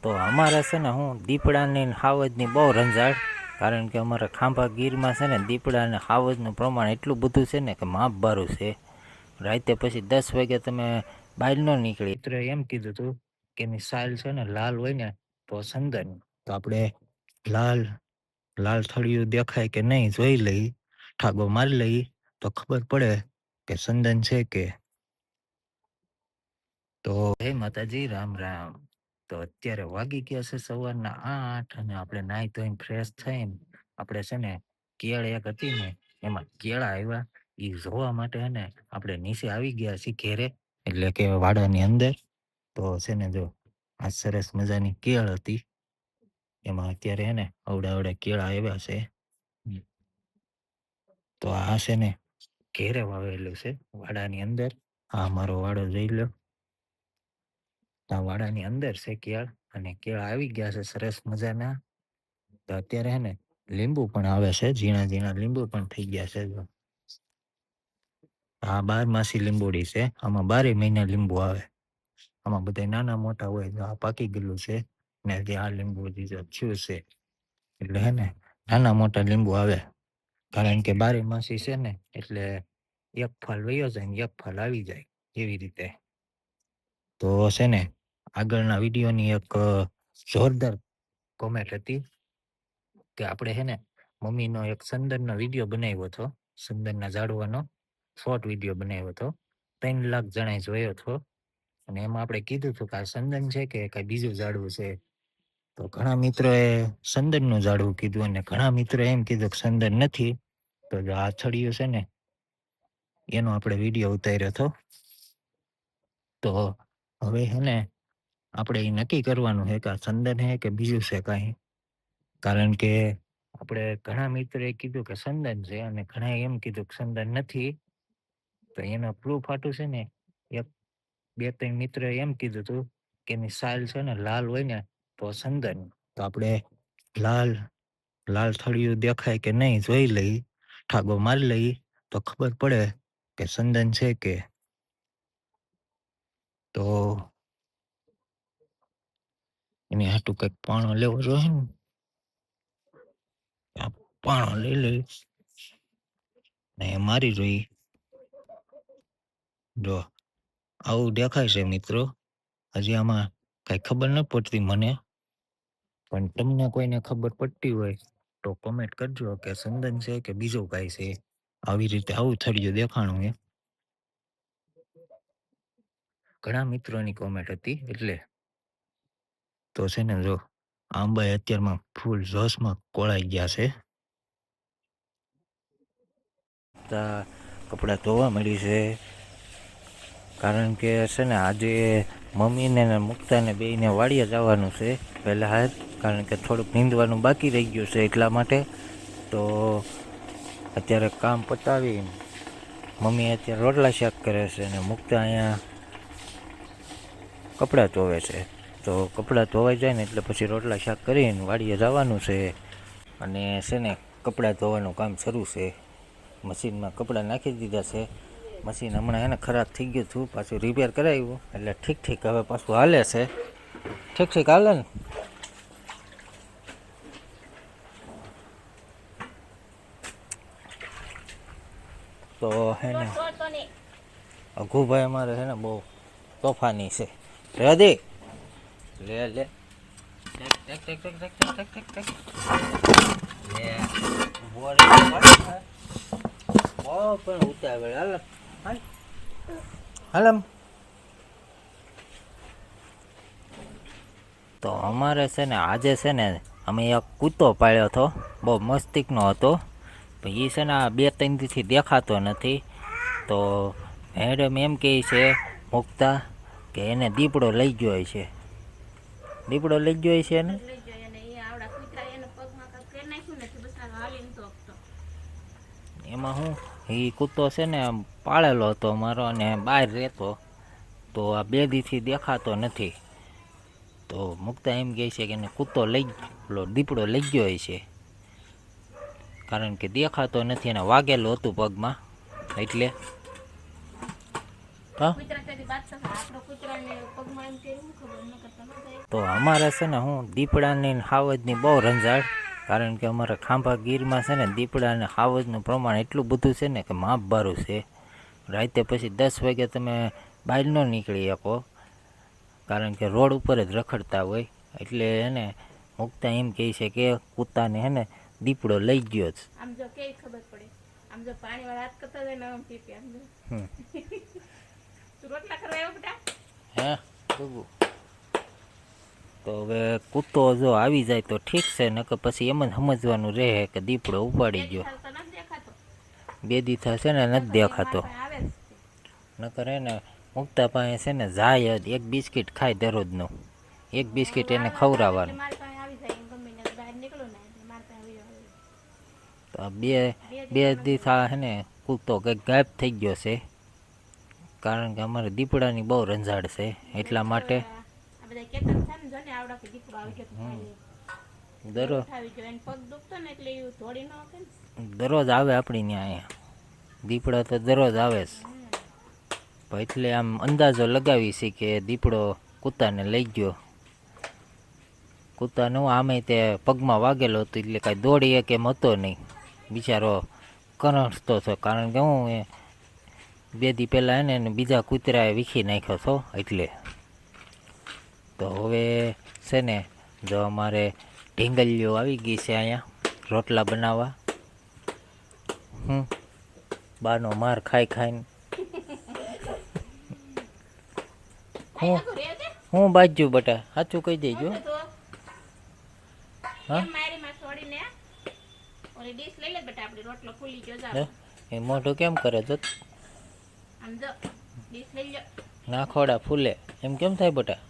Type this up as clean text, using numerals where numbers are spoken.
તો અમારે છે ને હું દીપડાની ને હાવજની બહુ રંજાડ, કારણ કે અમારા ખાંભા ગીરમાં છે ને દીપડા અને હાવજનું પ્રમાણ એટલું બધું છે ને કે માપ બારું છે. રાતે પછી 10 વાગે તમે બહાર ન નીકળી. મિત્રોએ એમ કીધું હતું કે એની સાલ છે ને લાલ હોય ને તો સંદન, તો આપણે લાલ લાલ થળિયું દેખાય કે નહીં જોઈ લઈ, ઠાગો મારી લઈ તો ખબર પડે કે સંદન છે કે. તો હે માતાજી, રામ રામ. તો અત્યારે વાગી ગયા છે સવારના 8 અને આપણે નાહી ધોઈને ફ્રેશ થઈને આપણે છે ને કેળ એક હતી ને એમાં કેળા આવ્યા એ જોવા માટે હે ને આપણે નીચે આવી ગયા છીએ ઘેરે, એટલે કે વાડાની અંદર. તો છે ને જો આ સરસ મજાની કેળ હતી, એમાં અત્યારે હે ને અવડા અવડા કેળા આવ્યા છે. તો આ છે ને ઘેરે વાવેલું છે વાડાની અંદર. આ મારો વાડો જોઈ લો. આ વાડાની અંદર છે કેળ, અને કેળ આવી ગયા છે સરસ મજાના. તો અત્યારે હે ને લીંબુ પણ આવે છે, ઝીણા ઝીણા લીંબુ પણ થઈ ગયા છે. આ 12 માસી લીંબુડી છે, આમાં 12 મહિના લીંબુ આવે. આમાં બધા નાના મોટા હોય, આ પાકી ગયેલું છે ને જે આ લીંબુ થયું છે, એટલે હે ને નાના મોટા લીંબુ આવે. કારણ કે 12 માસી છે ને એટલે એક ફળ વયો જાય ને એક ફળ આવી જાય એવી રીતે. તો છે ને આગળના વિડીયોની એક જોરદાર કોમેન્ટ હતી કે આપણે હે ને મમ્મીનો એક સંદનનો વિડીયો બનાવ્યો હતો, સંદનના ઝાડવાનો શોર્ટ વિડીયો બનાવ્યો હતો, 3 લાખ જણાએ જોયો હતો. અને એમાં આપણે કીધું હતું કે આ સંદન છે કે કઈ બીજું ઝાડવું છે. તો ઘણા મિત્રોએ સંદનનું ઝાડવું કીધું અને ઘણા મિત્રોએ એમ કીધું કે સંદન નથી. તો જો આ છડિયું છે ને એનો આપણે વિડીયો ઉતાર્યો હતો. તો હવે હે ને આપણે એ નક્કી કરવાનું છે કે આ સંદન હે કે બીજું છે કાંઈ. કારણ કે આપણે ઘણા મિત્રોએ કીધું કે સંદન છે અને ઘણા એમ કીધું કે સંદન નથી. તો એનો પ્રૂફ હાટું છે ને એક 2-3 મિત્રોએ એમ કીધું હતું કે એની સાલ છે ને લાલ હોય ને તો સંદન, તો આપણે લાલ લાલ થળિયું દેખાય કે નહીં જોઈ લઈ, ઠાગો મારી લઈ તો ખબર પડે કે સંદન છે કે. તો એની હાટું કંઈક પાણો લેવો જોઈએ ને, પાણો લઈ લઈ ને મારી જોઈ. જો આવું દેખાય છે મિત્રો. હજી આમાં કઈ ખબર ન પડતી મને, પણ તમને કોઈને ખબર પડતી હોય તો કોમેન્ટ કરજો કે સંદન છે કે બીજું કાંઈ છે. આવી રીતે આવું થળિયું દેખાણું એ ઘણા મિત્રોની કોમેન્ટ હતી એટલે. તો છે ને જો આંબા અત્યારમાં ફૂલ જોશમાં કોળાઈ ગયા છે. કપડાં ધોવા મળી છે, કારણ કે છે ને આજે મમ્મીને ને મુક્તાને બેયને વાડીએ જવાનું છે પહેલાં હાલ, કારણ કે થોડુંક નીંદવાનું બાકી રહી ગયું છે એટલા માટે. તો અત્યારે કામ પતાવી મમ્મી અત્યારે રોટલા શાક કરે છે અને મુક્તા અહીંયા કપડાં ધોવે છે. તો કપડાં ધોવાઈ જાય ને એટલે પછી રોટલા શાક કરીને વાડીએ જવાનું છે. અને છે ને કપડાં ધોવાનું કામ શરૂ છે. મશીનમાં કપડાં નાખી દીધા છે. મશીન હમણાં એને ખરાબ થઈ ગયું હતું, પાછું રિપેર કરાવ્યું એટલે ઠીક હવે પાછું હાલે છે. ઠીક હાલે ને. તો હે ને અઘુભાઈ અમારે છે ને બહુ તોફાની છે. રેડી લે લે પણ ઉતાવળ હાલ. તો અમારે છે ને આજે છે ને અમે એક કૂતો પાળ્યો હતો, બહુ મસ્તીકનો હતો. એ છે ને આ 2-3 દીથી દેખાતો નથી. તો મેડમ એમ કહે છે મુક્તા કે એને દીપડો લઈ ગયો છે. દીપડો લઈ ગયો છે ને એમાં હું એ કૂતો છે ને પાળેલો હતો મારો અને બહાર રહેતો. તો આ 2 દીથી દેખાતો નથી. તો મુક્તા એમ કહે છે કે એને કૂતો દીપડો લઈ ગયો છે, કારણ કે દેખાતો નથી અને વાગેલું હતું પગમાં એટલે. હા તો અમારે છે ને હું દીપડાની ને હાવજની બહુ રંજાડ, કારણ કે અમારા ખાંભા ગીરમાં છે ને દીપડા અને હાવજનું પ્રમાણ એટલું બધું છે ને કે માપ બારું છે. રાતે પછી 10 વાગે તમે બહાર ન નીકળી શકો, કારણ કે રોડ ઉપર જ રખડતા હોય. એટલે એને મુક્તા એમ કહે છે કે કૂતાને હે ને દીપડો લઈ ગયો જ. આમ જો કેવી ખબર પડે, આમ જો પાણી વાળા હાથ કરતા જાય ને આમ પીપી આમ જો. તું રોટલા કરવા આવ્યો બેટા? હે બબુ. તો હવે કૂતો જો આવી જાય તો ઠીક છે, નકર પછી એમ જ સમજવાનું રહે કે દીપડો ઉપાડી ગયો. 2 દી થશે ને નથી દેખાતો. નકર એને મુક્તા પાસે છે ને જાય જ, એક બિસ્કિટ ખાય દરરોજનું, એક બિસ્કિટ એને ખવડાવવાનું. તો બે દી થા હે ને કૂતો કંઈક ગાયબ થઈ ગયો છે, કારણ કે અમારે દીપડાની બહુ રંજાડ છે. એટલા માટે દરરોજ આવે આપણી ત્યાં અહીંયા દીપડા, તો દરરોજ આવે છે. એટલે આમ અંદાજો લગાવી છે કે દીપડો કૂતાને લઈ ગયો. કૂતાને હું આમે તે પગમાં વાગેલો હતો એટલે કાંઈ દોડી એક એમ હતો નહીં, બિચારો કરણતો હતો. કારણ કે હું 2 દી પહેલાં એને બીજા કૂતરાએ વીખી નાખ્યો હતો. એટલે તો હવે છે ને જો અમારે ઢીંગલીઓ આવી ગઈ છે અહીંયા રોટલા બનાવવા. બાનો માર ખાઈ ખાઈને હું બાજુ બટા સાચું કહી દેજો. હા એ મોઢું કેમ કરે તો નાખોડા ફૂલે એમ કેમ થાય બટા?